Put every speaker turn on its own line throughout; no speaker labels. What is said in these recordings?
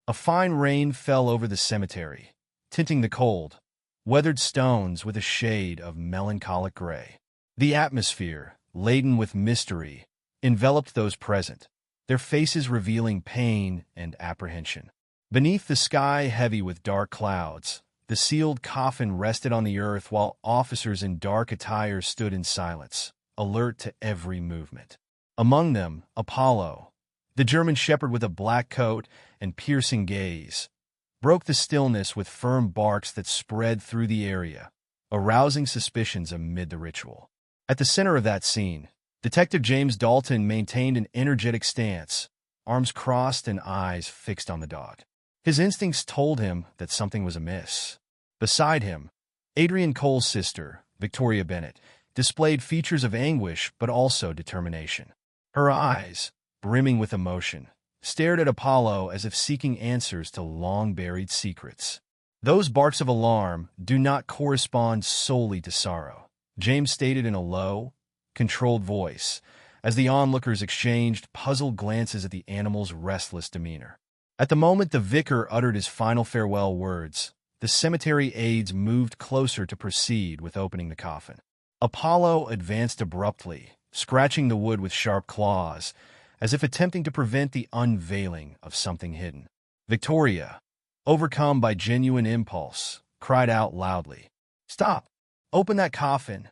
A fine rain fell over the cemetery, tinting the cold, weathered stones with a shade of melancholic gray. The atmosphere, laden with mystery, enveloped those present, their faces revealing pain and apprehension. Beneath the sky heavy with dark clouds, the sealed coffin rested on the earth while officers in dark attire stood in silence, alert to every movement. Among them, Apollo, the German shepherd with a black coat and piercing gaze, broke the stillness with firm barks that spread through the area, arousing suspicions amid the ritual. At the center of that scene, Detective James Dalton maintained an energetic stance, arms crossed and eyes fixed on the dog. His instincts told him that something was amiss. Beside him, Adrian Cole's sister, Victoria Bennett, displayed features of anguish but also determination. Her eyes, brimming with emotion, stared at Apollo as if seeking answers to long-buried secrets. "Those barks of alarm do not correspond solely to sorrow," James stated in a low, controlled voice, as the onlookers exchanged puzzled glances at the animal's restless demeanor. At the moment the vicar uttered his final farewell words, the cemetery aides moved closer to proceed with opening the coffin. Apollo advanced abruptly, scratching the wood with sharp claws, as if attempting to prevent the unveiling of something hidden. Victoria, overcome by genuine impulse, cried out loudly, "Stop! Open that coffin!"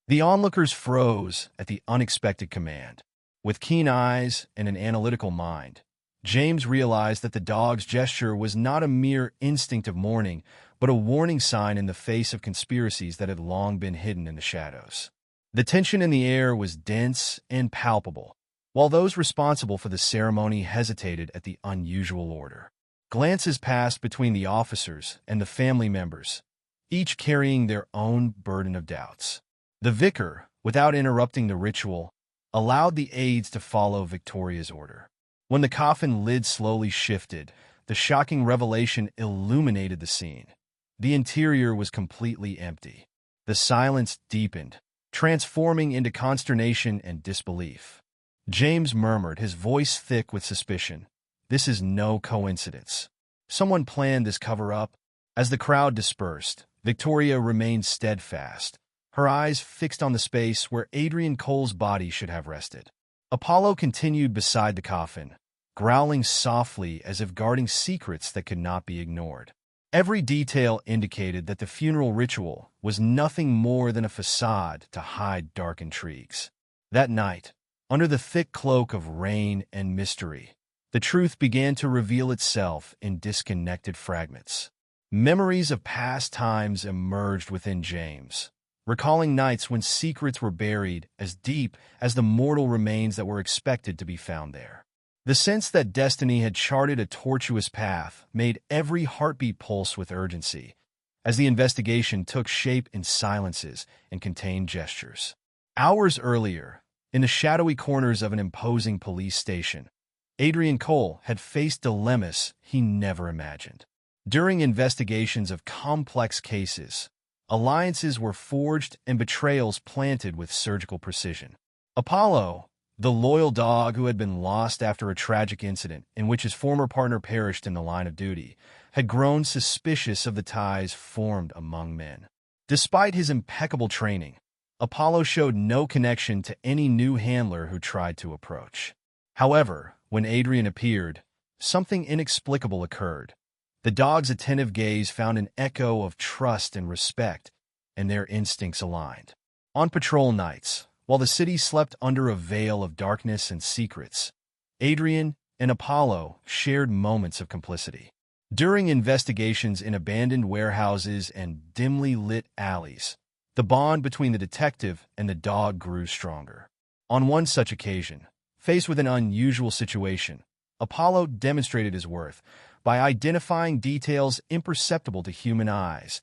The onlookers froze at the unexpected command. With keen eyes and an analytical mind, James realized that the dog's gesture was not a mere instinct of mourning, but a warning sign in the face of conspiracies that had long been hidden in the shadows. The tension in the air was dense and palpable, while those responsible for the ceremony hesitated at the unusual order. Glances passed between the officers and the family members, each carrying their own burden of doubts. The vicar, without interrupting the ritual, allowed the aides to follow Victoria's order. When the coffin lid slowly shifted, the shocking revelation illuminated the scene. The interior was completely empty. The silence deepened, transforming into consternation and disbelief. James murmured, his voice thick with suspicion, "This is no coincidence. Someone planned this cover-up." As the crowd dispersed, Victoria remained steadfast, her eyes fixed on the space where Adrian Cole's body should have rested. Apollo continued beside the coffin, growling softly as if guarding secrets that could not be ignored. Every detail indicated that the funeral ritual was nothing more than a facade to hide dark intrigues. That night, under the thick cloak of rain and mystery, the truth began to reveal itself in disconnected fragments. Memories of past times emerged within James, recalling nights when secrets were buried as deep as the mortal remains that were expected to be found there. The sense that destiny had charted a tortuous path made every heartbeat pulse with urgency, as the investigation took shape in silences and contained gestures. Hours earlier, in the shadowy corners of an imposing police station, Adrian Cole had faced dilemmas he never imagined. During investigations of complex cases, alliances were forged and betrayals planted with surgical precision. Apollo, the loyal dog who had been lost after a tragic incident in which his former partner perished in the line of duty, had grown suspicious of the ties formed among men. Despite his impeccable training, Apollo showed no connection to any new handler who tried to approach. However, when Adrian appeared, something inexplicable occurred. The dog's attentive gaze found an echo of trust and respect, and their instincts aligned. On patrol nights, while the city slept under a veil of darkness and secrets, Adrian and Apollo shared moments of complicity. During investigations in abandoned warehouses and dimly lit alleys, the bond between the detective and the dog grew stronger. On one such occasion, faced with an unusual situation, Apollo demonstrated his worth by identifying details imperceptible to human eyes,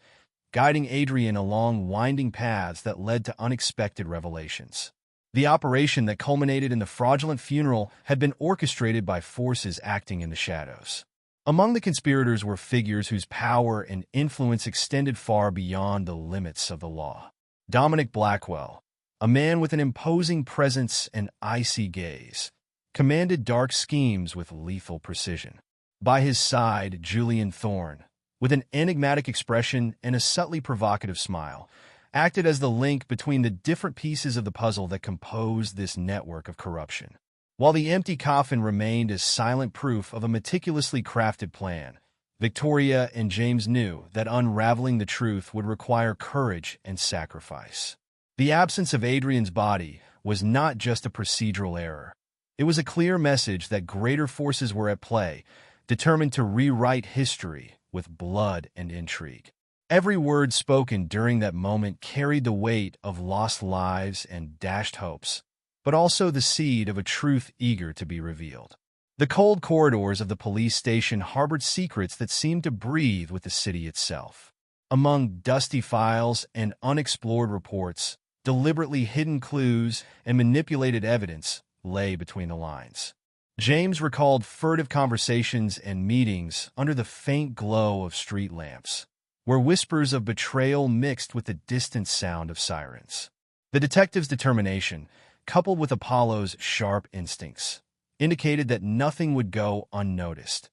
guiding Adrian along winding paths that led to unexpected revelations. The operation that culminated in the fraudulent funeral had been orchestrated by forces acting in the shadows. Among the conspirators were figures whose power and influence extended far beyond the limits of the law. Dominic Blackwell, a man with an imposing presence and icy gaze, commanded dark schemes with lethal precision. By his side, Julian Thorne, with an enigmatic expression and a subtly provocative smile, acted as the link between the different pieces of the puzzle that composed this network of corruption. While the empty coffin remained as silent proof of a meticulously crafted plan, Victoria and James knew that unraveling the truth would require courage and sacrifice. The absence of Adrian's body was not just a procedural error. It was a clear message that greater forces were at play, determined to rewrite history with blood and intrigue. Every word spoken during that moment carried the weight of lost lives and dashed hopes, but also the seed of a truth eager to be revealed. The cold corridors of the police station harbored secrets that seemed to breathe with the city itself. Among dusty files and unexplored reports, deliberately hidden clues and manipulated evidence lay between the lines. James recalled furtive conversations and meetings under the faint glow of street lamps, where whispers of betrayal mixed with the distant sound of sirens. The detective's determination, coupled with Apollo's sharp instincts, indicated that nothing would go unnoticed,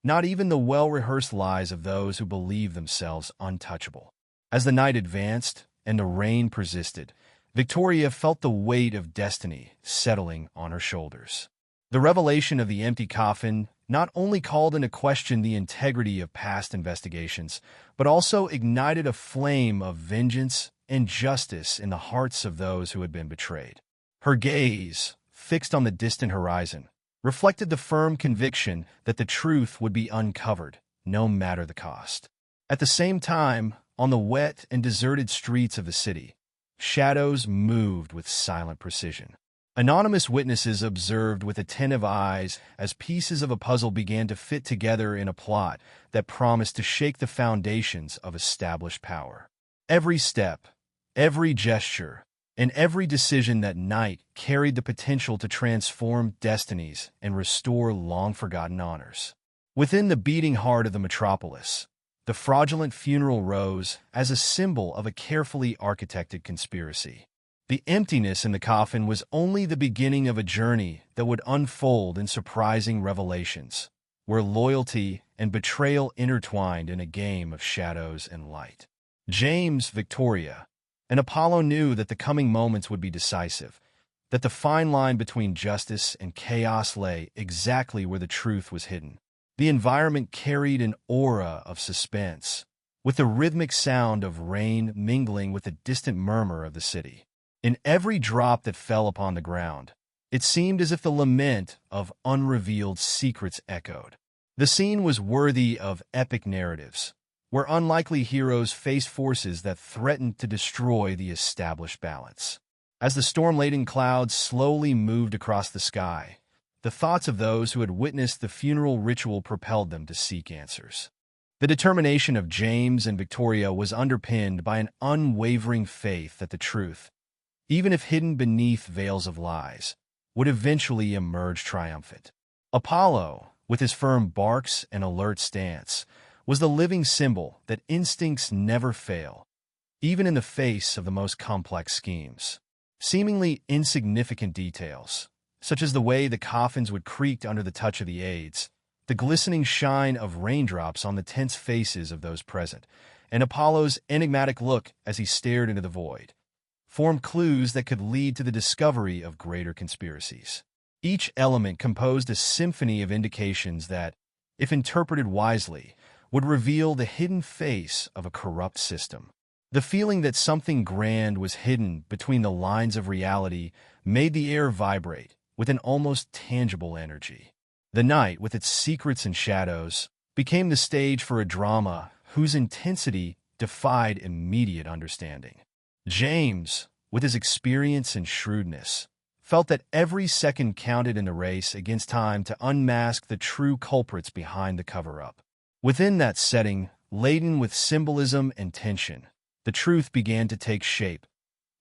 not even the well-rehearsed lies of those who believed themselves untouchable. As the night advanced and the rain persisted, Victoria felt the weight of destiny settling on her shoulders. The revelation of the empty coffin not only called into question the integrity of past investigations, but also ignited a flame of vengeance and justice in the hearts of those who had been betrayed. Her gaze, fixed on the distant horizon, reflected the firm conviction that the truth would be uncovered, no matter the cost. At the same time, on the wet and deserted streets of the city, shadows moved with silent precision. Anonymous witnesses observed with attentive eyes as pieces of a puzzle began to fit together in a plot that promised to shake the foundations of established power. Every step, every gesture, and every decision that night carried the potential to transform destinies and restore long-forgotten honors. Within the beating heart of the metropolis, the fraudulent funeral rose as a symbol of a carefully architected conspiracy. The emptiness in the coffin was only the beginning of a journey that would unfold in surprising revelations, where loyalty and betrayal intertwined in a game of shadows and light. James, Victoria, and Apollo knew that the coming moments would be decisive, that the fine line between justice and chaos lay exactly where the truth was hidden. The environment carried an aura of suspense, with the rhythmic sound of rain mingling with the distant murmur of the city. In every drop that fell upon the ground, it seemed as if the lament of unrevealed secrets echoed. The scene was worthy of epic narratives, where unlikely heroes faced forces that threatened to destroy the established balance. As the storm-laden clouds slowly moved across the sky, the thoughts of those who had witnessed the funeral ritual propelled them to seek answers. The determination of James and Victoria was underpinned by an unwavering faith that the truth, even if hidden beneath veils of lies, would eventually emerge triumphant. Apollo, with his firm barks and alert stance, was the living symbol that instincts never fail, even in the face of the most complex schemes. Seemingly insignificant details, such as the way the coffins would creak under the touch of the aides, the glistening shine of raindrops on the tense faces of those present, and Apollo's enigmatic look as he stared into the void, formed clues that could lead to the discovery of greater conspiracies. Each element composed a symphony of indications that, if interpreted wisely, would reveal the hidden face of a corrupt system. The feeling that something grand was hidden between the lines of reality made the air vibrate with an almost tangible energy. The night, with its secrets and shadows, became the stage for a drama whose intensity defied immediate understanding. James, with his experience and shrewdness, felt that every second counted in the race against time to unmask the true culprits behind the cover-up. Within that setting, laden with symbolism and tension, the truth began to take shape,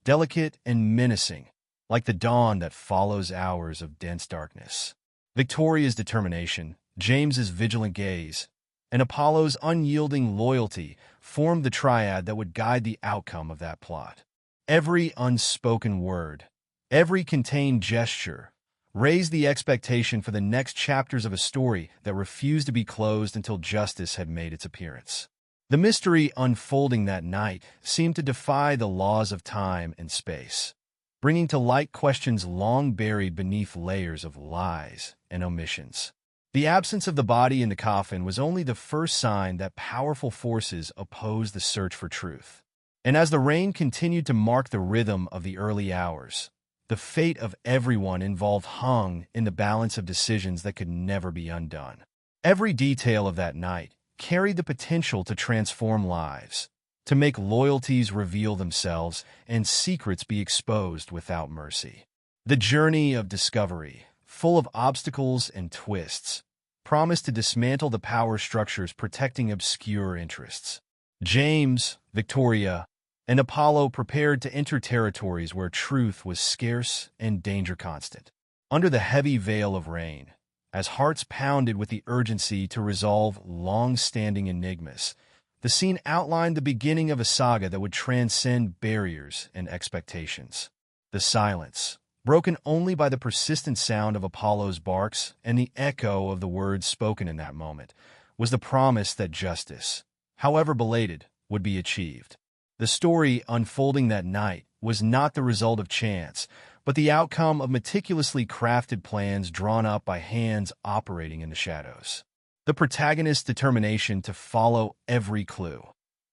delicate and menacing, like the dawn that follows hours of dense darkness. Victoria's determination, James's vigilant gaze, and Apollo's unyielding loyalty formed the triad that would guide the outcome of that plot. Every unspoken word, every contained gesture, raised the expectation for the next chapters of a story that refused to be closed until justice had made its appearance. The mystery unfolding that night seemed to defy the laws of time and space, bringing to light questions long buried beneath layers of lies and omissions. The absence of the body in the coffin was only the first sign that powerful forces opposed the search for truth. And as the rain continued to mark the rhythm of the early hours, the fate of everyone involved hung in the balance of decisions that could never be undone. Every detail of that night carried the potential to transform lives, to make loyalties reveal themselves and secrets be exposed without mercy. The journey of discovery, full of obstacles and twists, promised to dismantle the power structures protecting obscure interests. James, Victoria, and Apollo prepared to enter territories where truth was scarce and danger constant. Under the heavy veil of rain, as hearts pounded with the urgency to resolve long-standing enigmas, the scene outlined the beginning of a saga that would transcend barriers and expectations. The silence, broken only by the persistent sound of Apollo's barks and the echo of the words spoken in that moment, was the promise that justice, however belated, would be achieved. The story unfolding that night was not the result of chance, but the outcome of meticulously crafted plans drawn up by hands operating in the shadows. The protagonist's determination to follow every clue,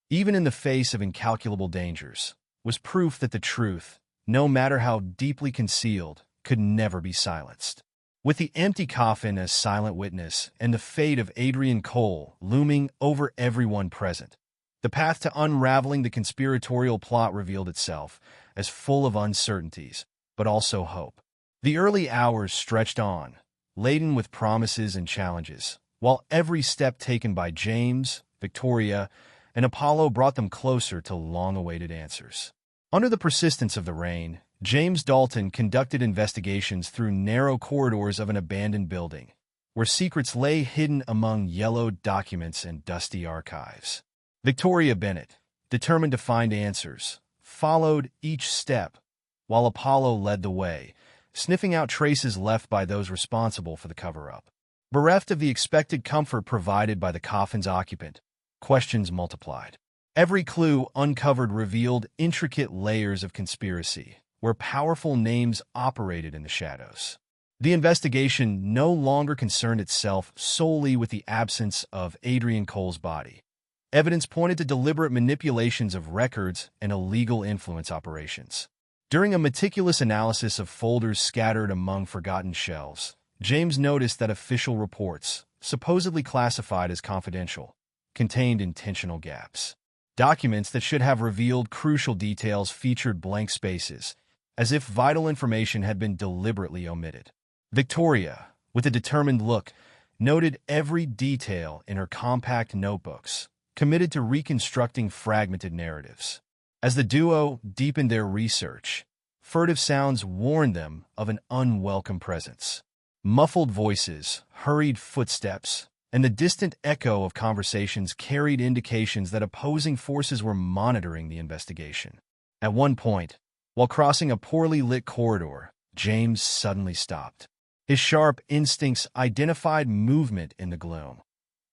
even in the face of incalculable dangers, was proof that the truth, no matter how deeply concealed, could never be silenced. With the empty coffin as silent witness and the fate of Adrian Cole looming over everyone present, the path to unraveling the conspiratorial plot revealed itself as full of uncertainties, but also hope. The early hours stretched on, laden with promises and challenges, while every step taken by James, Victoria, and Apollo brought them closer to long-awaited answers. Under the persistence of the rain, James Dalton conducted investigations through narrow corridors of an abandoned building, where secrets lay hidden among yellowed documents and dusty archives. Victoria Bennett, determined to find answers, followed each step, while Apollo led the way, sniffing out traces left by those responsible for the cover-up. Bereft of the expected comfort provided by the coffin's occupant, questions multiplied. Every clue uncovered revealed intricate layers of conspiracy, where powerful names operated in the shadows. The investigation no longer concerned itself solely with the absence of Adrian Cole's body. Evidence pointed to deliberate manipulations of records and illegal influence operations. During a meticulous analysis of folders scattered among forgotten shelves, James noticed that official reports, supposedly classified as confidential, contained intentional gaps. Documents that should have revealed crucial details featured blank spaces, as if vital information had been deliberately omitted. Victoria, with a determined look, noted every detail in her compact notebooks, committed to reconstructing fragmented narratives. As the duo deepened their research, furtive sounds warned them of an unwelcome presence. Muffled voices, hurried footsteps, and the distant echo of conversations carried indications that opposing forces were monitoring the investigation. At one point, while crossing a poorly lit corridor, James suddenly stopped. His sharp instincts identified movement in the gloom.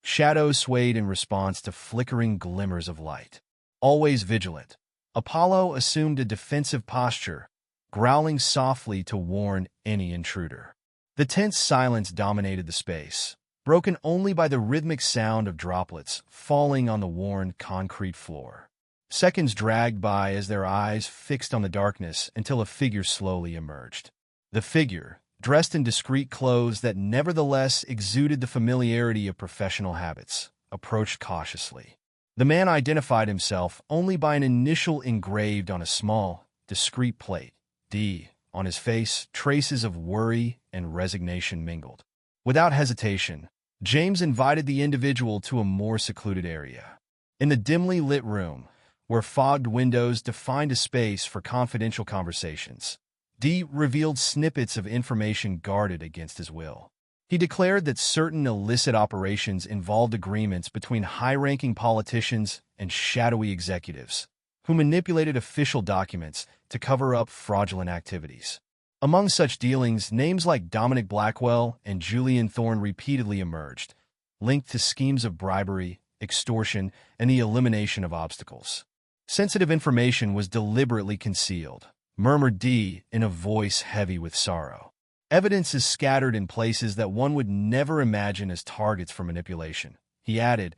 Shadows swayed in response to flickering glimmers of light. Always vigilant, Apollo assumed a defensive posture, growling softly to warn any intruder. The tense silence dominated the space, broken only by the rhythmic sound of droplets falling on the worn concrete floor. Seconds dragged by as their eyes fixed on the darkness until a figure slowly emerged. The figure, dressed in discreet clothes that nevertheless exuded the familiarity of professional habits, approached cautiously. The man identified himself only by an initial engraved on a small, discreet plate, D. On his face, traces of worry and resignation mingled. Without hesitation, James invited the individual to a more secluded area. In the dimly lit room, where fogged windows defined a space for confidential conversations, D revealed snippets of information guarded against his will. He declared that certain illicit operations involved agreements between high-ranking politicians and shadowy executives, who manipulated official documents to cover up fraudulent activities. Among such dealings, names like Dominic Blackwell and Julian Thorne repeatedly emerged, linked to schemes of bribery, extortion, and the elimination of obstacles. Sensitive information was deliberately concealed, murmured Dee in a voice heavy with sorrow. Evidence is scattered in places that one would never imagine as targets for manipulation, he added,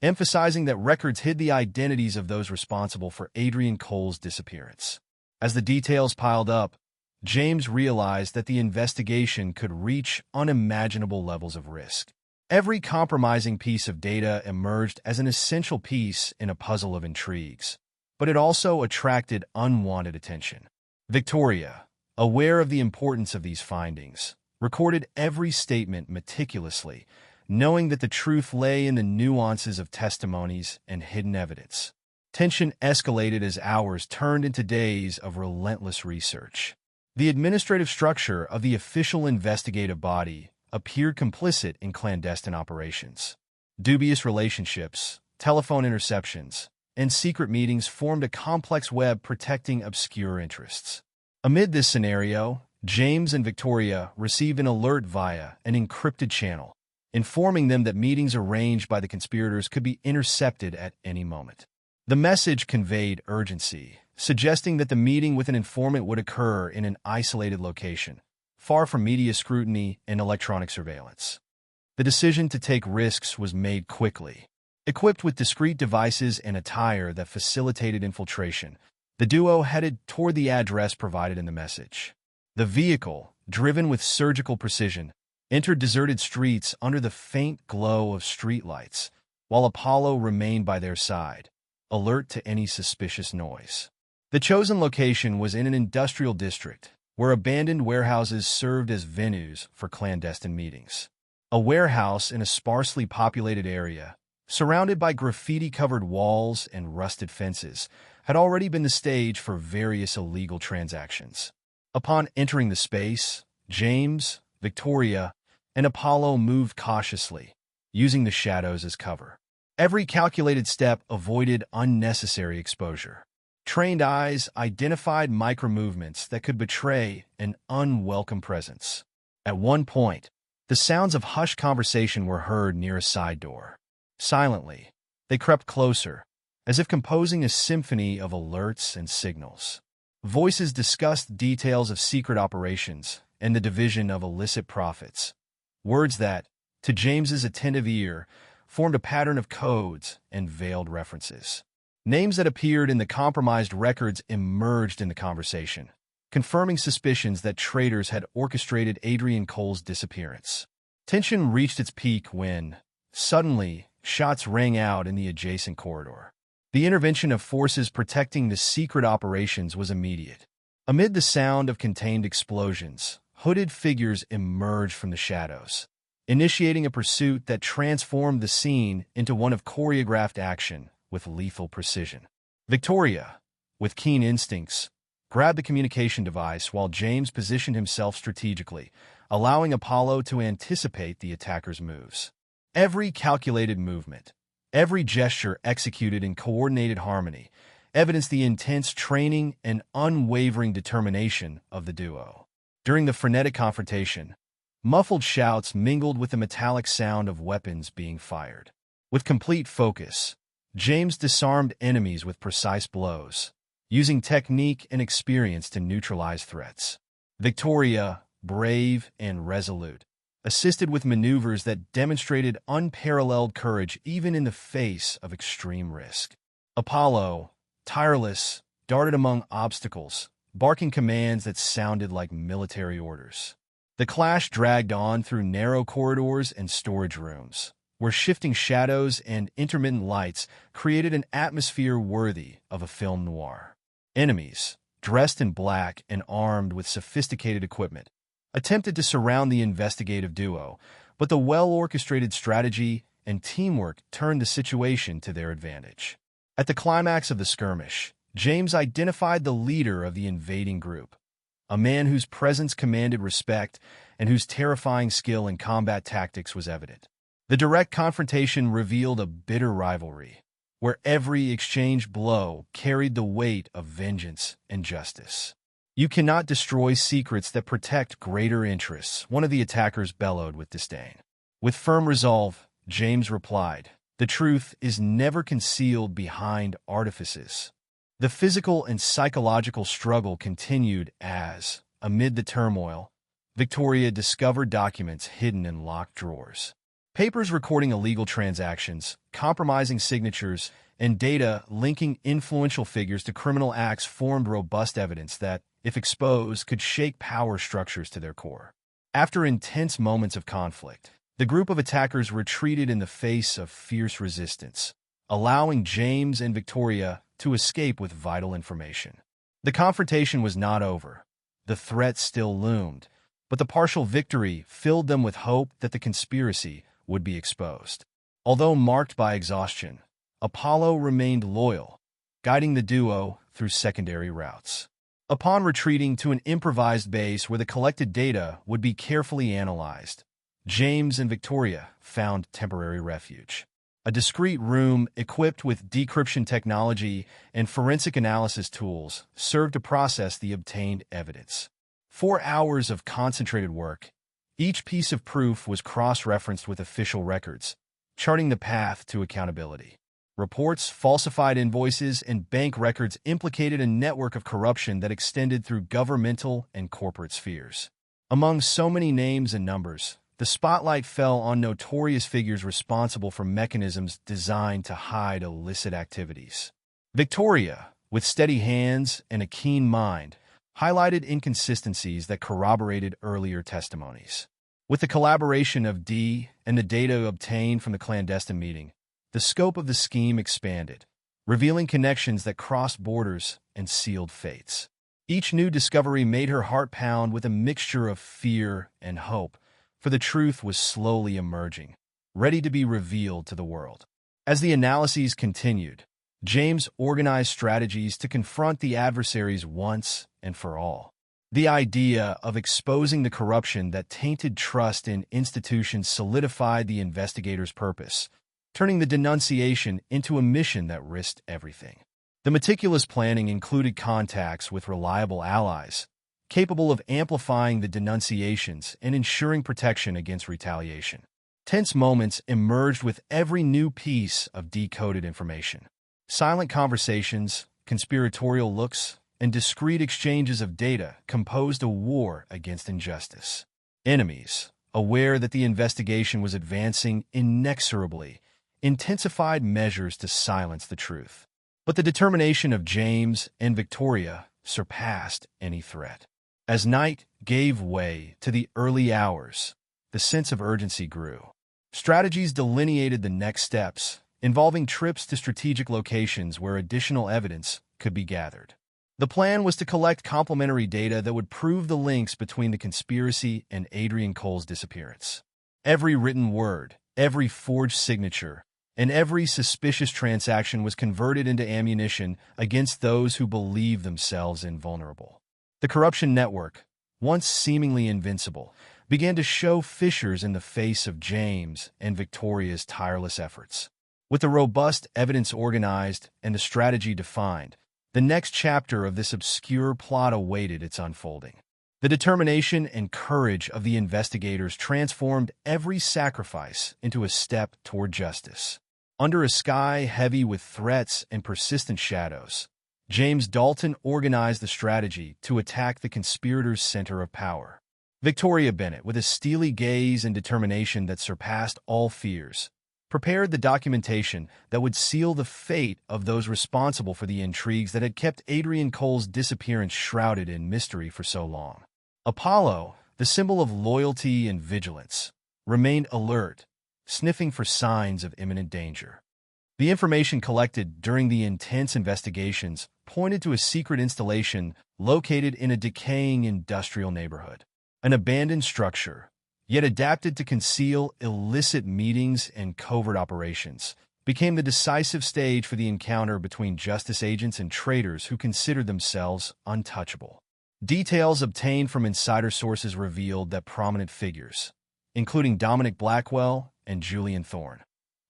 emphasizing that records hid the identities of those responsible for Adrian Cole's disappearance. As the details piled up, James realized that the investigation could reach unimaginable levels of risk. Every compromising piece of data emerged as an essential piece in a puzzle of intrigues, but it also attracted unwanted attention. Victoria, aware of the importance of these findings, recorded every statement meticulously, knowing that the truth lay in the nuances of testimonies and hidden evidence. Tension escalated as hours turned into days of relentless research. The administrative structure of the official investigative body appeared complicit in clandestine operations. Dubious relationships, telephone interceptions, and secret meetings formed a complex web protecting obscure interests. Amid this scenario, James and Victoria received an alert via an encrypted channel, informing them that meetings arranged by the conspirators could be intercepted at any moment. The message conveyed urgency, suggesting that the meeting with an informant would occur in an isolated location, far from media scrutiny and electronic surveillance. The decision to take risks was made quickly. Equipped with discreet devices and attire that facilitated infiltration, the duo headed toward the address provided in the message. The vehicle, driven with surgical precision, entered deserted streets under the faint glow of streetlights, while Apollo remained by their side, alert to any suspicious noise. The chosen location was in an industrial district, where abandoned warehouses served as venues for clandestine meetings. A warehouse in a sparsely populated area, surrounded by graffiti-covered walls and rusted fences, had already been the stage for various illegal transactions. Upon entering the space, James, Victoria, and Apollo moved cautiously, using the shadows as cover. Every calculated step avoided unnecessary exposure. Trained eyes identified micro-movements that could betray an unwelcome presence. At one point, the sounds of hushed conversation were heard near a side door. Silently, they crept closer, as if composing a symphony of alerts and signals. Voices discussed details of secret operations and the division of illicit profits, words that, to James's attentive ear, formed a pattern of codes and veiled references. Names that appeared in the compromised records emerged in the conversation, confirming suspicions that traitors had orchestrated Adrian Cole's disappearance. Tension reached its peak when, suddenly, shots rang out in the adjacent corridor. The intervention of forces protecting the secret operations was immediate. Amid the sound of contained explosions, hooded figures emerged from the shadows, initiating a pursuit that transformed the scene into one of choreographed action with lethal precision. Victoria, with keen instincts, grabbed the communication device while James positioned himself strategically, allowing Apollo to anticipate the attacker's moves. Every calculated movement, every gesture executed in coordinated harmony, evidenced the intense training and unwavering determination of the duo. During the frenetic confrontation, muffled shouts mingled with the metallic sound of weapons being fired. With complete focus, James disarmed enemies with precise blows, using technique and experience to neutralize threats. Victoria, brave and resolute, assisted with maneuvers that demonstrated unparalleled courage even in the face of extreme risk. Apollo, tireless, darted among obstacles, barking commands that sounded like military orders. The clash dragged on through narrow corridors and storage rooms, where shifting shadows and intermittent lights created an atmosphere worthy of a film noir. Enemies, dressed in black and armed with sophisticated equipment, attempted to surround the investigative duo, but the well-orchestrated strategy and teamwork turned the situation to their advantage. At the climax of the skirmish, James identified the leader of the invading group, a man whose presence commanded respect and whose terrifying skill in combat tactics was evident. The direct confrontation revealed a bitter rivalry, where every exchanged blow carried the weight of vengeance and justice. You cannot destroy secrets that protect greater interests, one of the attackers bellowed with disdain. With firm resolve, James replied, "The truth is never concealed behind artifices." The physical and psychological struggle continued as, amid the turmoil, Victoria discovered documents hidden in locked drawers. Papers recording illegal transactions, compromising signatures, and data linking influential figures to criminal acts formed robust evidence that, if exposed, could shake power structures to their core. After intense moments of conflict, the group of attackers retreated in the face of fierce resistance, allowing James and Victoria to escape with vital information. The confrontation was not over. The threat still loomed, but the partial victory filled them with hope that the conspiracy would be exposed. Although marked by exhaustion, Apollo remained loyal, guiding the duo through secondary routes. Upon retreating to an improvised base where the collected data would be carefully analyzed, James and Victoria found temporary refuge. A discreet room equipped with decryption technology and forensic analysis tools served to process the obtained evidence. 4 hours of concentrated work, each piece of proof was cross-referenced with official records, charting the path to accountability. Reports, falsified invoices, and bank records implicated a network of corruption that extended through governmental and corporate spheres. Among so many names and numbers, the spotlight fell on notorious figures responsible for mechanisms designed to hide illicit activities. Victoria, with steady hands and a keen mind, highlighted inconsistencies that corroborated earlier testimonies. With the collaboration of D and the data obtained from the clandestine meeting, the scope of the scheme expanded, revealing connections that crossed borders and sealed fates. Each new discovery made her heart pound with a mixture of fear and hope, for the truth was slowly emerging, ready to be revealed to the world. As the analyses continued, James organized strategies to confront the adversaries once and for all. The idea of exposing the corruption that tainted trust in institutions solidified the investigators' purpose, turning the denunciation into a mission that risked everything. The meticulous planning included contacts with reliable allies, capable of amplifying the denunciations and ensuring protection against retaliation. Tense moments emerged with every new piece of decoded information. Silent conversations, conspiratorial looks, and discreet exchanges of data composed a war against injustice. Enemies, aware that the investigation was advancing inexorably, intensified measures to silence the truth. But the determination of James and Victoria surpassed any threat. As night gave way to the early hours, the sense of urgency grew. Strategies delineated the next steps, involving trips to strategic locations where additional evidence could be gathered. The plan was to collect complementary data that would prove the links between the conspiracy and Adrian Cole's disappearance. Every written word, every forged signature, and every suspicious transaction was converted into ammunition against those who believed themselves invulnerable. The corruption network, once seemingly invincible, began to show fissures in the face of James and Victoria's tireless efforts. With the robust evidence organized and the strategy defined, the next chapter of this obscure plot awaited its unfolding. The determination and courage of the investigators transformed every sacrifice into a step toward justice. Under a sky heavy with threats and persistent shadows, James Dalton organized the strategy to attack the conspirators' center of power. Victoria Bennett, with a steely gaze and determination that surpassed all fears, prepared the documentation that would seal the fate of those responsible for the intrigues that had kept Adrian Cole's disappearance shrouded in mystery for so long. Apollo, the symbol of loyalty and vigilance, remained alert, sniffing for signs of imminent danger. The information collected during the intense investigations pointed to a secret installation located in a decaying industrial neighborhood. An abandoned structure, yet adapted to conceal illicit meetings and covert operations, became the decisive stage for the encounter between justice agents and traitors who considered themselves untouchable. Details obtained from insider sources revealed that prominent figures, including Dominic Blackwell and Julian Thorne,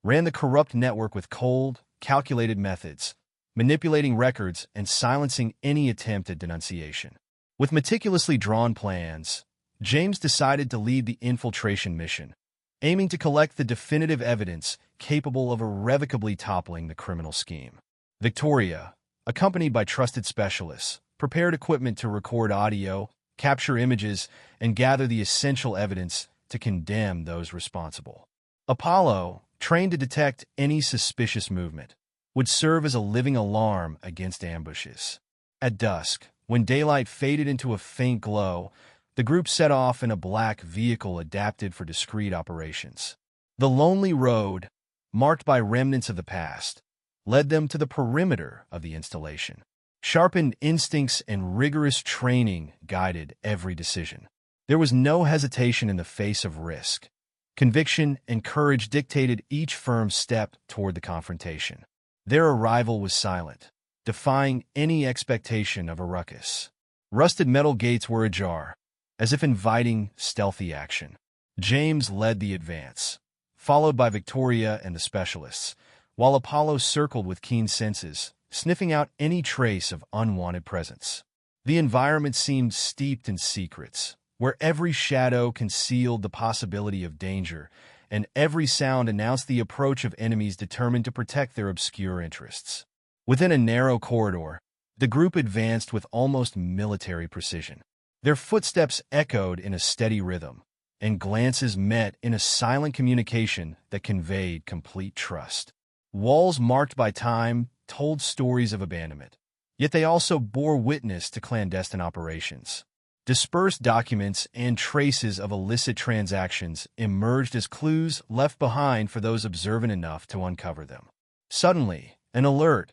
ran the corrupt network with cold, calculated methods, manipulating records and silencing any attempt at denunciation. With meticulously drawn plans, James decided to lead the infiltration mission, aiming to collect the definitive evidence capable of irrevocably toppling the criminal scheme. Victoria, accompanied by trusted specialists, prepared equipment to record audio, capture images, and gather the essential evidence to condemn those responsible. Apollo, trained to detect any suspicious movement, would serve as a living alarm against ambushes. At dusk, when daylight faded into a faint glow, the group set off in a black vehicle adapted for discreet operations. The lonely road, marked by remnants of the past, led them to the perimeter of the installation. Sharpened instincts and rigorous training guided every decision. There was no hesitation in the face of risk. Conviction and courage dictated each firm step toward the confrontation. Their arrival was silent, defying any expectation of a ruckus. Rusted metal gates were ajar, as if inviting stealthy action. James led the advance, followed by Victoria and the specialists, while Apollo circled with keen senses, sniffing out any trace of unwanted presence. The environment seemed steeped in secrets, where every shadow concealed the possibility of danger, and every sound announced the approach of enemies determined to protect their obscure interests. Within a narrow corridor, the group advanced with almost military precision. Their footsteps echoed in a steady rhythm, and glances met in a silent communication that conveyed complete trust. Walls marked by time told stories of abandonment, yet they also bore witness to clandestine operations. Dispersed documents and traces of illicit transactions emerged as clues left behind for those observant enough to uncover them. Suddenly, an alert.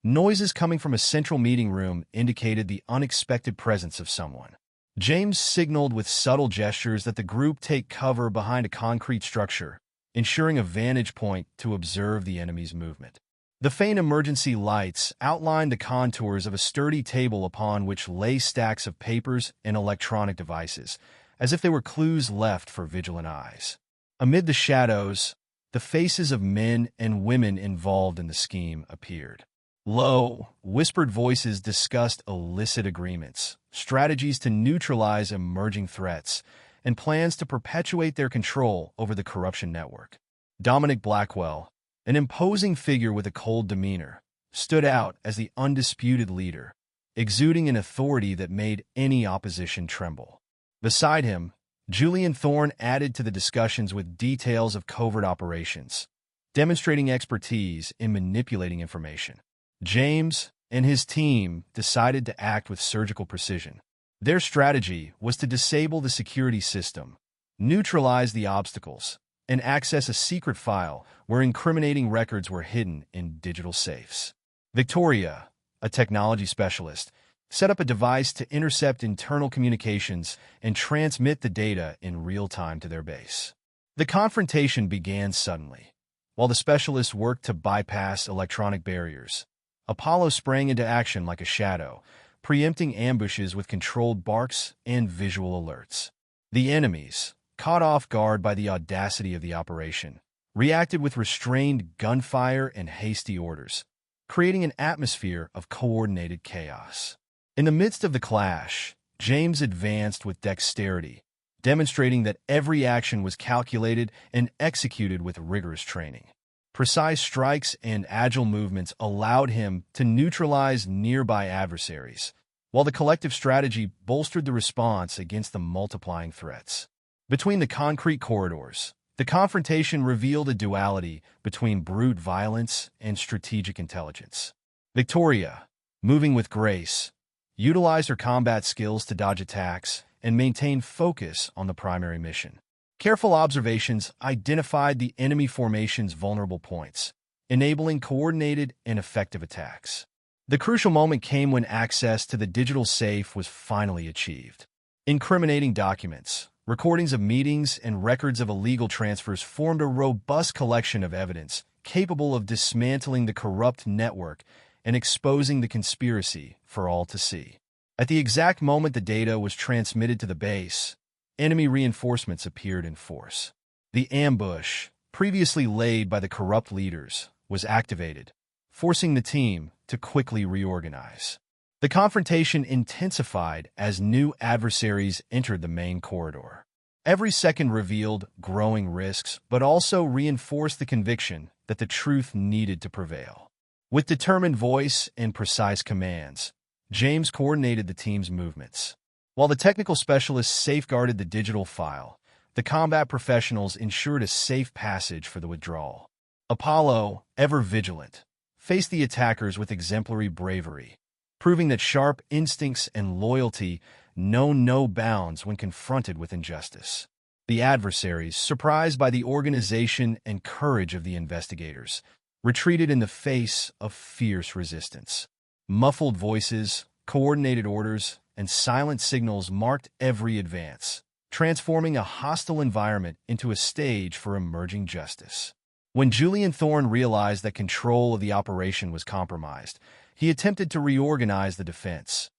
Noises coming from a central meeting room indicated the unexpected presence of someone. James signaled with subtle gestures that the group take cover behind a concrete structure, ensuring a vantage point to observe the enemy's movement. The faint emergency lights outlined the contours of a sturdy table upon which lay stacks of papers and electronic devices, as if they were clues left for vigilant eyes. Amid the shadows, the faces of men and women involved in the scheme appeared. Low, whispered voices discussed illicit agreements, strategies to neutralize emerging threats, and plans to perpetuate their control over the corruption network. Dominic Blackwell, an imposing figure with a cold demeanor, stood out as the undisputed leader, exuding an authority that made any opposition tremble. Beside him, Julian Thorne added to the discussions with details of covert operations, demonstrating expertise in manipulating information. James and his team decided to act with surgical precision. Their strategy was to disable the security system, neutralize the obstacles, and access a secret file where incriminating records were hidden in digital safes. Victoria, a technology specialist, set up a device to intercept internal communications and transmit the data in real time to their base. The confrontation began suddenly. While the specialists worked to bypass electronic barriers, Apollo sprang into action like a shadow, preempting ambushes with controlled barks and visual alerts. The enemies, caught off guard by the audacity of the operation, reacted with restrained gunfire and hasty orders, creating an atmosphere of coordinated chaos. In the midst of the clash, James advanced with dexterity, demonstrating that every action was calculated and executed with rigorous training. Precise strikes and agile movements allowed him to neutralize nearby adversaries, while the collective strategy bolstered the response against the multiplying threats. Between the concrete corridors, the confrontation revealed a duality between brute violence and strategic intelligence. Victoria, moving with grace, utilized her combat skills to dodge attacks and maintain focus on the primary mission. Careful observations identified the enemy formation's vulnerable points, enabling coordinated and effective attacks. The crucial moment came when access to the digital safe was finally achieved. Incriminating documents, recordings of meetings, and records of illegal transfers formed a robust collection of evidence capable of dismantling the corrupt network and exposing the conspiracy for all to see. At the exact moment the data was transmitted to the base, enemy reinforcements appeared in force. The ambush, previously laid by the corrupt leaders, was activated, forcing the team to quickly reorganize. The confrontation intensified as new adversaries entered the main corridor. Every second revealed growing risks, but also reinforced the conviction that the truth needed to prevail. With determined voice and precise commands, James coordinated the team's movements. While the technical specialists safeguarded the digital file, the combat professionals ensured a safe passage for the withdrawal. Apollo, ever vigilant, faced the attackers with exemplary bravery, proving that sharp instincts and loyalty know no bounds when confronted with injustice. The adversaries, surprised by the organization and courage of the investigators, retreated in the face of fierce resistance. Muffled voices, coordinated orders, and silent signals marked every advance, transforming a hostile environment into a stage for emerging justice. When Julian Thorne realized that control of the operation was compromised, he attempted to reorganize the defense,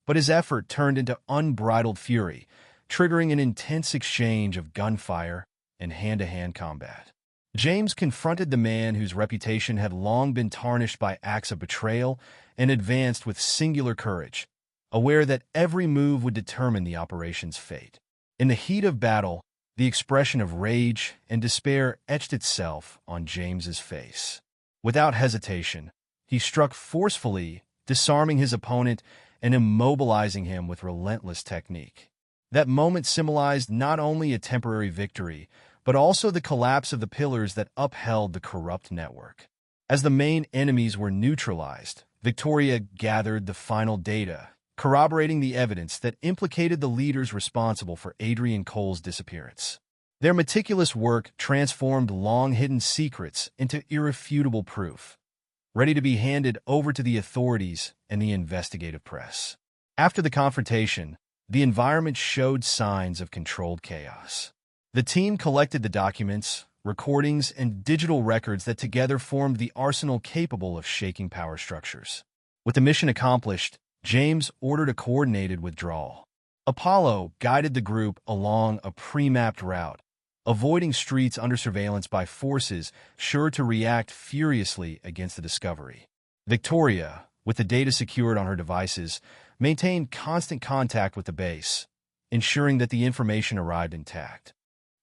but his effort turned into unbridled fury, triggering an intense exchange of gunfire and hand-to-hand combat. James confronted the man whose reputation had long been tarnished by acts of betrayal and advanced with singular courage, aware that every move would determine the operation's fate. In the heat of battle, the expression of rage and despair etched itself on James's face. Without hesitation, he struck forcefully, disarming his opponent and immobilizing him with relentless technique. That moment symbolized not only a temporary victory, but also the collapse of the pillars that upheld the corrupt network. As the main enemies were neutralized, Victoria gathered the final data, corroborating the evidence that implicated the leaders responsible for Adrian Cole's disappearance. Their meticulous work transformed long-hidden secrets into irrefutable proof, ready to be handed over to the authorities and the investigative press. After the confrontation, the environment showed signs of controlled chaos. The team collected the documents, recordings, and digital records that together formed the arsenal capable of shaking power structures. With the mission accomplished, James ordered a coordinated withdrawal. Apollo guided the group along a pre-mapped route, avoiding streets under surveillance by forces sure to react furiously against the discovery. Victoria, with the data secured on her devices, maintained constant contact with the base, ensuring that the information arrived intact.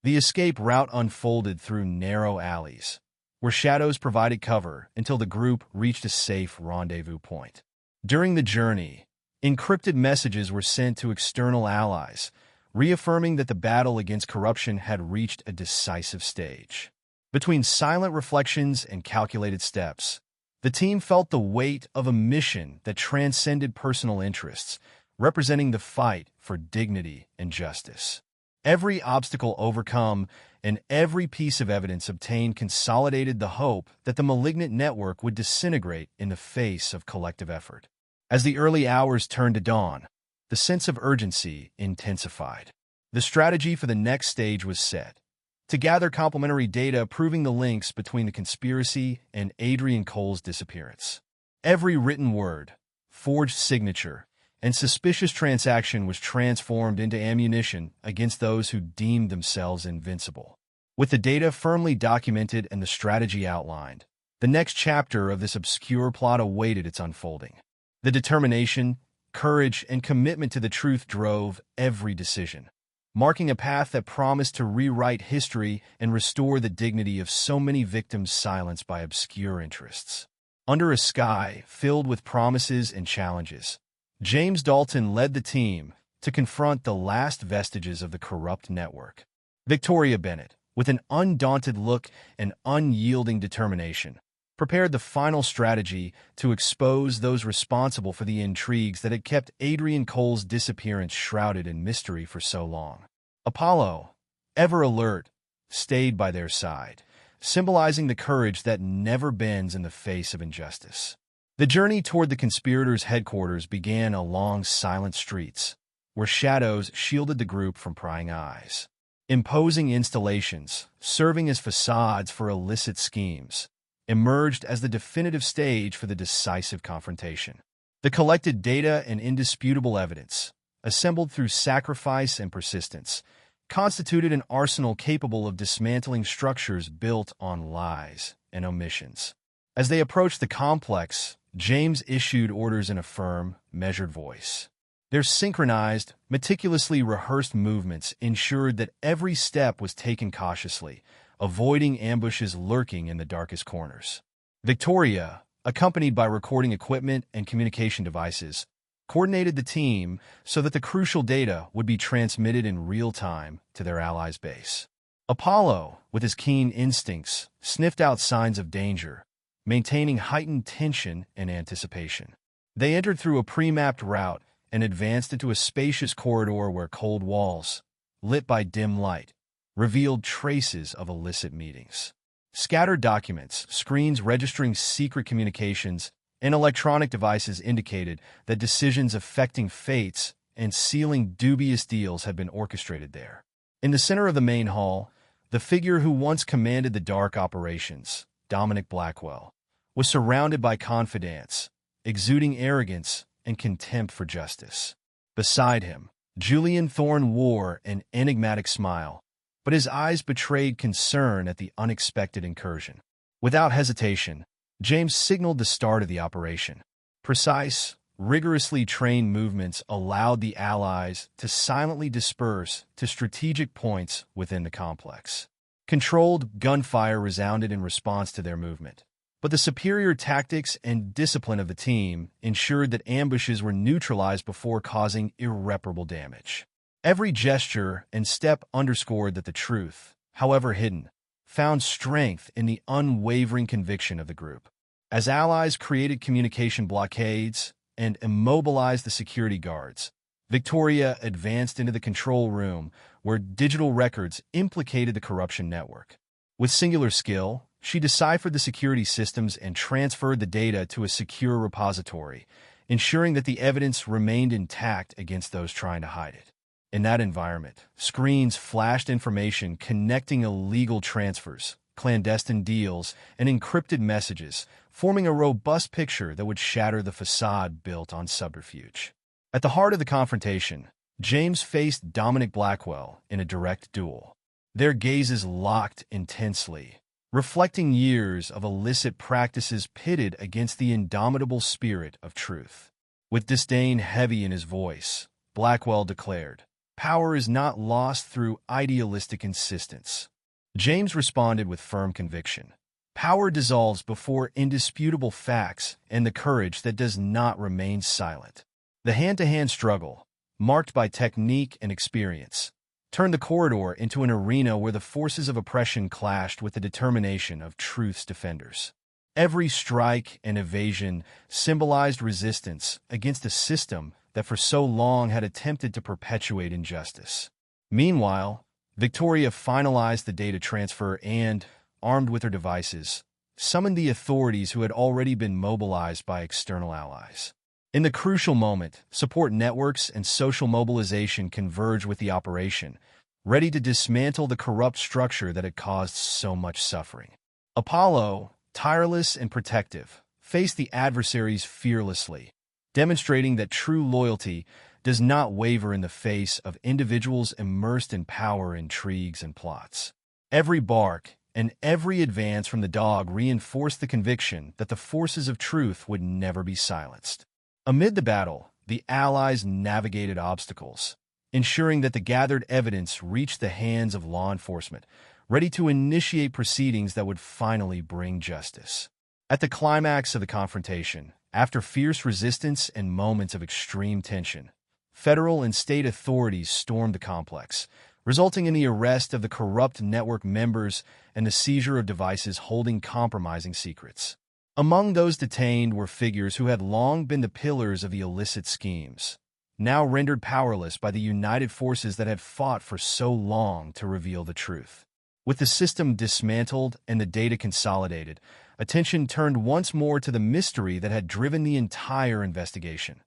The escape route unfolded through narrow alleys, where shadows provided cover until the group reached a safe rendezvous point. During the journey, encrypted messages were sent to external allies, reaffirming that the battle against corruption had reached a decisive stage. Between silent reflections and calculated steps, the team felt the weight of a mission that transcended personal interests, representing the fight for dignity and justice. Every obstacle overcome and every piece of evidence obtained consolidated the hope that the malignant network would disintegrate in the face of collective effort. As the early hours turned to dawn, the sense of urgency intensified. The strategy for the next stage was set: to gather complementary data proving the links between the conspiracy and Adrian Cole's disappearance. Every written word, forged signature, and suspicious transaction was transformed into ammunition against those who deemed themselves invincible. With the data firmly documented and the strategy outlined, the next chapter of this obscure plot awaited its unfolding. The determination, courage, and commitment to the truth drove every decision, marking a path that promised to rewrite history and restore the dignity of so many victims silenced by obscure interests. Under a sky filled with promises and challenges, James Dalton led the team to confront the last vestiges of the corrupt network. Victoria Bennett, with an undaunted look and unyielding determination, prepared the final strategy to expose those responsible for the intrigues that had kept Adrian Cole's disappearance shrouded in mystery for so long. Apollo, ever alert, stayed by their side, symbolizing the courage that never bends in the face of injustice. The journey toward the conspirators' headquarters began along silent streets, where shadows shielded the group from prying eyes. Imposing installations, serving as facades for illicit schemes, emerged as the definitive stage for the decisive confrontation. The collected data and indisputable evidence, assembled through sacrifice and persistence, constituted an arsenal capable of dismantling structures built on lies and omissions. As they approached the complex, James issued orders in a firm, measured voice. Their synchronized, meticulously rehearsed movements ensured that every step was taken cautiously, avoiding ambushes lurking in the darkest corners. Victoria, accompanied by recording equipment and communication devices, coordinated the team so that the crucial data would be transmitted in real time to their allies' base. Apollo, with his keen instincts, sniffed out signs of danger, maintaining heightened tension and anticipation. They entered through a pre-mapped route and advanced into a spacious corridor where cold walls, lit by dim light, revealed traces of illicit meetings. Scattered documents, screens registering secret communications, and electronic devices indicated that decisions affecting fates and sealing dubious deals had been orchestrated there. In the center of the main hall, the figure who once commanded the dark operations, Dominic Blackwell, was surrounded by confidants, exuding arrogance and contempt for justice. Beside him, Julian Thorne wore an enigmatic smile, but his eyes betrayed concern at the unexpected incursion. Without hesitation, James signaled the start of the operation. Precise, rigorously trained movements allowed the Allies to silently disperse to strategic points within the complex. Controlled gunfire resounded in response to their movement, but the superior tactics and discipline of the team ensured that ambushes were neutralized before causing irreparable damage. Every gesture and step underscored that the truth, however hidden, found strength in the unwavering conviction of the group. As allies created communication blockades and immobilized the security guards, Victoria advanced into the control room where digital records implicated the corruption network. With singular skill, she deciphered the security systems and transferred the data to a secure repository, ensuring that the evidence remained intact against those trying to hide it. In that environment, screens flashed information connecting illegal transfers, clandestine deals, and encrypted messages, forming a robust picture that would shatter the facade built on subterfuge. At the heart of the confrontation, James faced Dominic Blackwell in a direct duel. Their gazes locked intensely, reflecting years of illicit practices pitted against the indomitable spirit of truth. With disdain heavy in his voice, Blackwell declared, "Power is not lost through idealistic insistence." James responded with firm conviction. Power dissolves before indisputable facts and the courage that does not remain silent. The hand-to-hand struggle, marked by technique and experience, turned the corridor into an arena where the forces of oppression clashed with the determination of truth's defenders. Every strike and evasion symbolized resistance against a system that for so long had attempted to perpetuate injustice. Meanwhile, Victoria finalized the data transfer and, armed with her devices, summoned the authorities who had already been mobilized by external allies. In the crucial moment, support networks and social mobilization converged with the operation, ready to dismantle the corrupt structure that had caused so much suffering. Apollo, tireless and protective, faced the adversaries fearlessly, demonstrating that true loyalty does not waver in the face of individuals immersed in power intrigues and plots. Every bark and every advance from the dog reinforced the conviction that the forces of truth would never be silenced. Amid the battle, the Allies navigated obstacles, ensuring that the gathered evidence reached the hands of law enforcement, ready to initiate proceedings that would finally bring justice. At the climax of the confrontation, after fierce resistance and moments of extreme tension, federal and state authorities stormed the complex, resulting in the arrest of the corrupt network members and the seizure of devices holding compromising secrets. Among those detained were figures who had long been the pillars of the illicit schemes, now rendered powerless by the united forces that had fought for so long to reveal the truth. With the system dismantled and the data consolidated, attention turned once more to the mystery that had driven the entire investigation: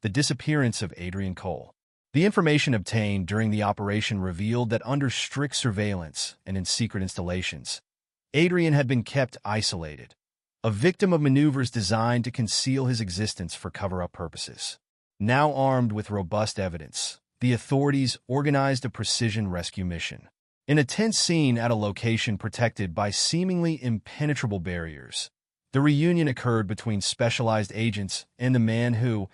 the disappearance of Adrian Cole. The information obtained during the operation revealed that under strict surveillance and in secret installations, Adrian had been kept isolated, a victim of maneuvers designed to conceal his existence for cover-up purposes. Now armed with robust evidence, the authorities organized a precision rescue mission. In a tense scene at a location protected by seemingly impenetrable barriers, The reunion occurred between specialized agents and the man who,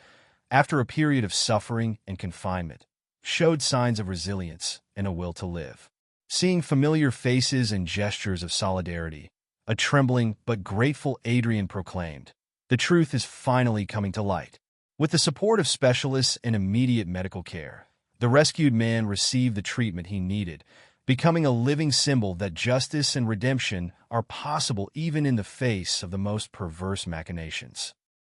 after a period of suffering and confinement, showed signs of resilience and a will to live. Seeing familiar faces and gestures of solidarity, a trembling but grateful Adrian proclaimed, "The truth is finally coming to light." With the support of specialists and immediate medical care, the rescued man received the treatment he needed, becoming a living symbol that justice and redemption are possible even in the face of the most perverse machinations.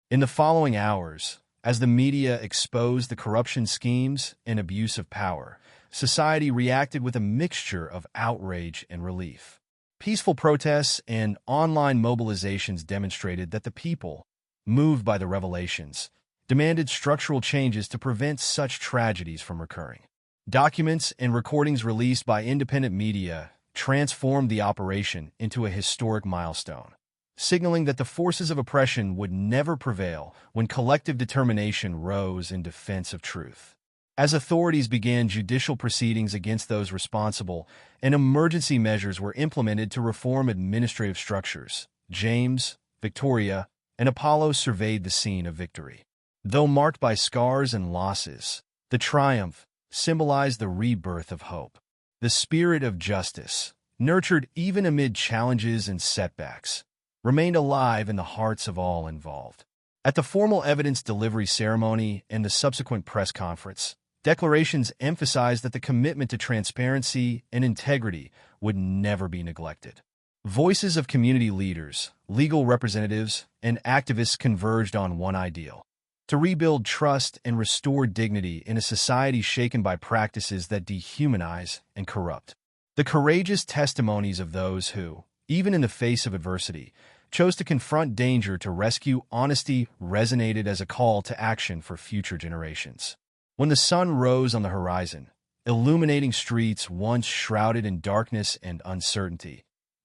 In the following hours, as the media exposed the corruption schemes and abuse of power, society reacted with a mixture of outrage and relief. Peaceful protests and online mobilizations demonstrated that the people, moved by the revelations, demanded structural changes to prevent such tragedies from recurring. Documents and recordings released by independent media transformed the operation into a historic milestone, signaling that the forces of oppression would never prevail when collective determination rose in defense of truth. As authorities began judicial proceedings against those responsible and emergency measures were implemented to reform administrative structures, James, Victoria, and Apollo surveyed the scene of victory. Though marked by scars and losses, the triumph symbolized the rebirth of hope. The spirit of justice, nurtured even amid challenges and setbacks, remained alive in the hearts of all involved. At the formal evidence delivery ceremony and the subsequent press conference, declarations emphasized that the commitment to transparency and integrity would never be neglected. Voices of community leaders, legal representatives, and activists converged on one ideal: to rebuild trust and restore dignity in a society shaken by practices that dehumanize and corrupt. The courageous testimonies of those who, even in the face of adversity, chose to confront danger to rescue honesty resonated as a call to action for future generations. When the sun rose on the horizon, illuminating streets once shrouded in darkness and uncertainty,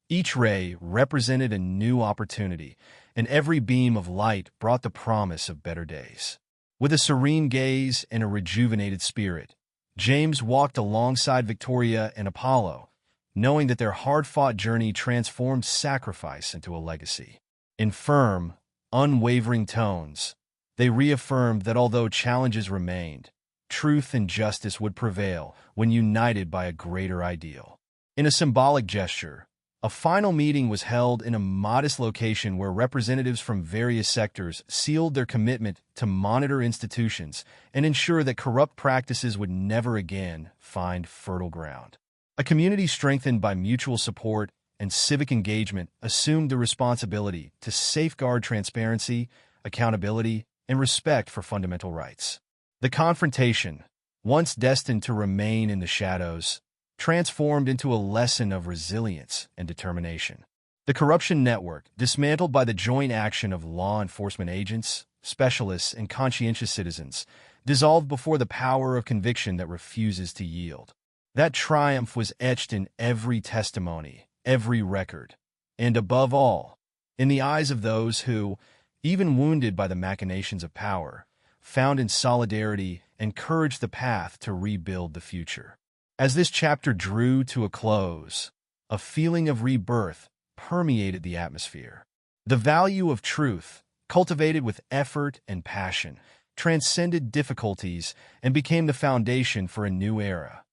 each ray represented a new opportunity, and every beam of light brought the promise of better days. With a serene gaze and a rejuvenated spirit, James walked alongside Victoria and Apollo, knowing that their hard-fought journey transformed sacrifice into a legacy. In firm, unwavering tones, they reaffirmed that although challenges remained, truth and justice would prevail when united by a greater ideal. In a symbolic gesture, a final meeting was held in a modest location where representatives from various sectors sealed their commitment to monitor institutions and ensure that corrupt practices would never again find fertile ground. A community strengthened by mutual support and civic engagement assumed the responsibility to safeguard transparency, accountability, and respect for fundamental rights. The confrontation, once destined to remain in the shadows, transformed into a lesson of resilience and determination. The corruption network, dismantled by the joint action of law enforcement agents, specialists, and conscientious citizens, dissolved before the power of conviction that refuses to yield. That triumph was etched in every testimony, every record, and above all, in the eyes of those who, even wounded by the machinations of power, found in solidarity and courage the path to rebuild the future. As this chapter drew to a close, a feeling of rebirth permeated the atmosphere. The value of truth, cultivated with effort and passion, transcended difficulties and became the foundation for a new era,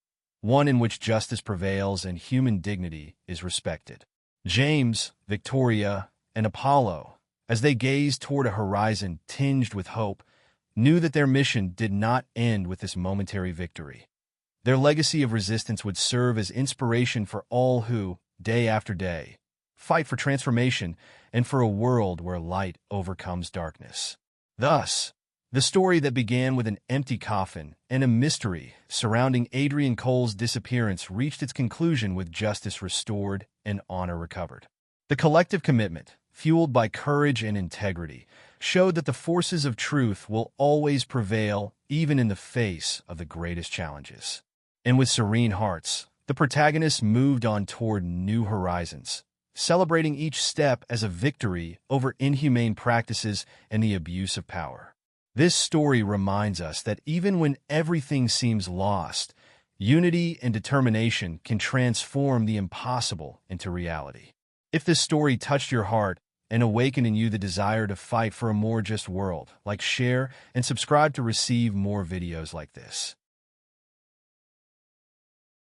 one in which justice prevails and human dignity is respected. James, Victoria, and Apollo, as they gazed toward a horizon tinged with hope, knew that their mission did not end with this momentary victory. Their legacy of resistance would serve as inspiration for all who, day after day, fight for transformation and for a world where light overcomes darkness. Thus, the story that began with an empty coffin and a mystery surrounding Adrian Cole's disappearance reached its conclusion with justice restored and honor recovered. The collective commitment, fueled by courage and integrity, showed that the forces of truth will always prevail even in the face of the greatest challenges. And with serene hearts, the protagonists moved on toward new horizons, celebrating each step as a victory over inhumane practices and the abuse of power. This story reminds us that even when everything seems lost, unity and determination can transform the impossible into reality. If this story touched your heart, and awaken in you the desire to fight for a more just world. Like, share, and subscribe to receive more videos like this.